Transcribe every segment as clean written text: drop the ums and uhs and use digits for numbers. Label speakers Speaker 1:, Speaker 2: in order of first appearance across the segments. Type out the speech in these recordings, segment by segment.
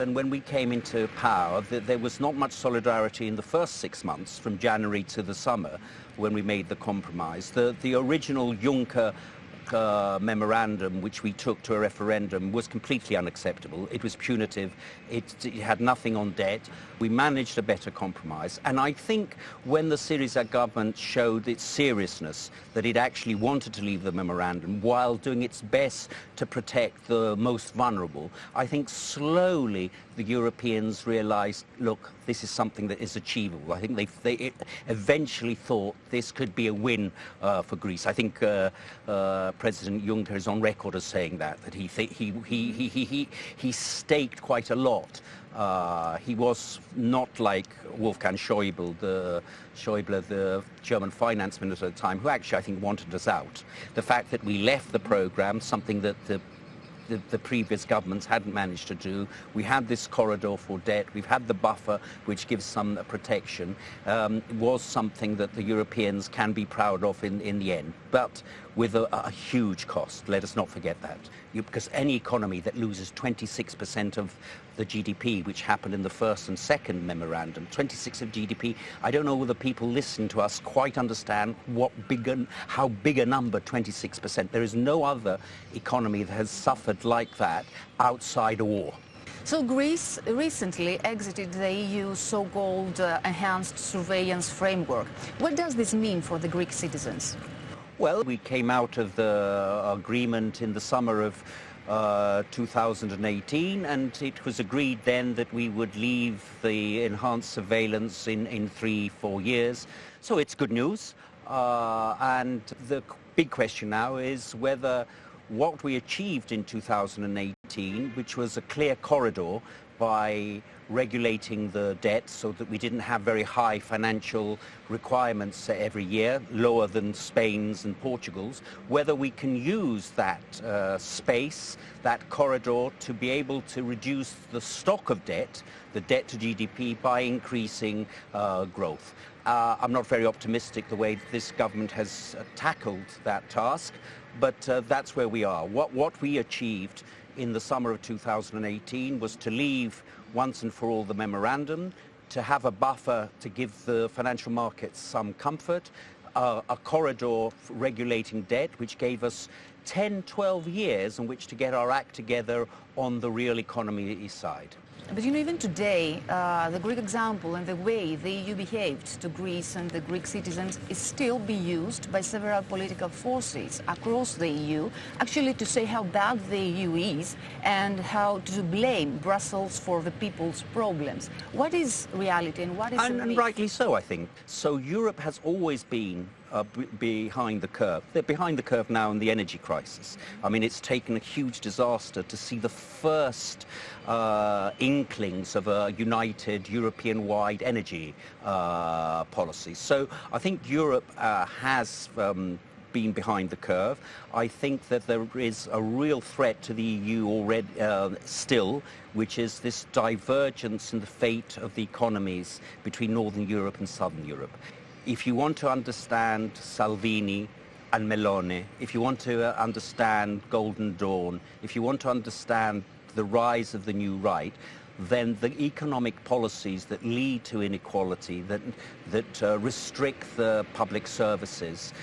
Speaker 1: And when we came into power, there was not much solidarity in the first 6 months, from January to the summer, when we made the compromise. The original Juncker memorandum, which we took to a referendum, was completely unacceptable. It was punitive. It had nothing on debt. We managed a better compromise. And I think when the Syriza government showed its seriousness, that it actually wanted to leave the memorandum while doing its best to protect the most vulnerable, I think slowly the Europeans realized, look, this is something that is achievable. I think they eventually thought this could be a win for Greece. I think President Juncker is on record as saying that he staked quite a lot. He was not like Wolfgang Schäuble, the German finance minister at the time, who actually I think wanted us out. The fact that we left the programme, something that the previous governments hadn't managed to do. We had this corridor for debt. We've had the buffer, which gives some protection. Was something that the Europeans can be proud of in the end, but with a huge cost. Let us not forget that. Because any economy that loses 26% of the GDP, which happened in the first and second memorandum, 26 of GDP, I don't know whether people listening to us quite understand how big a number 26%. There is no other economy that has suffered like that outside a war.
Speaker 2: So Greece recently exited the EU's so-called enhanced surveillance framework. What does this mean for the Greek citizens?
Speaker 1: Well, we came out of the agreement in the summer of 2018, and it was agreed then that we would leave the enhanced surveillance in 3-4 years. So it's good news. And the big question now is whether what we achieved in 2018, which was a clear corridor by regulating the debt so that we didn't have very high financial requirements every year, lower than Spain's and Portugal's, whether we can use that space, that corridor, to be able to reduce the stock of debt, the debt to GDP, by increasing growth. I'm not very optimistic the way this government has tackled that task, but that's where we are. What we achieved in the summer of 2018 was to leave once and for all the memorandum, to have a buffer to give the financial markets some comfort, a corridor regulating debt, which gave us 10-12 years in which to get our act together on the real economy side.
Speaker 2: But you know, even today, the Greek example and the way the EU behaved to Greece and the Greek citizens is still being used by several political forces across the EU, actually to say how bad the EU is and how to blame Brussels for the people's problems. What is reality and what is
Speaker 1: and rightly so, I think. So Europe has always been behind the curve. They're behind the curve now in the energy crisis. I mean, it's taken a huge disaster to see the first inklings of a united European-wide energy policy. So I think Europe has been behind the curve. I think that there is a real threat to the EU already still, which is this divergence in the fate of the economies between Northern Europe and Southern Europe. If you want to understand Salvini and Meloni, if you want to understand Golden Dawn, if you want to understand the rise of the new right, then the economic policies that lead to inequality, that restrict the public services,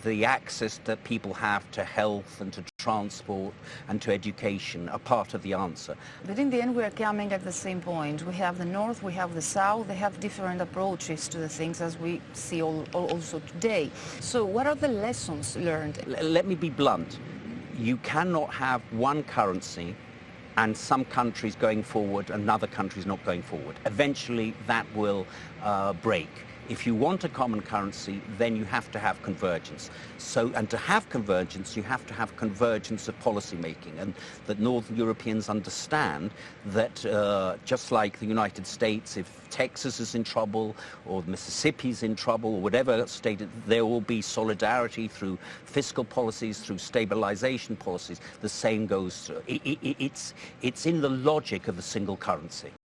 Speaker 1: the access that people have to health and to transport and to education are part of the answer.
Speaker 2: But in the end, we are coming at the same point. We have the North, we have the South, they have different approaches to the things, as we see also today. So what are the lessons learned?
Speaker 1: Let me be blunt. You cannot have one currency and some countries going forward and other countries not going forward. Eventually that will break. If you want a common currency, then you have to have convergence. And to have convergence, you have to have convergence of policy making, and that Northern Europeans understand that just like the United States, if Texas is in trouble or Mississippi is in trouble or whatever state, there will be solidarity through fiscal policies, through stabilization policies. The same goes through. It's in the logic of the single currency.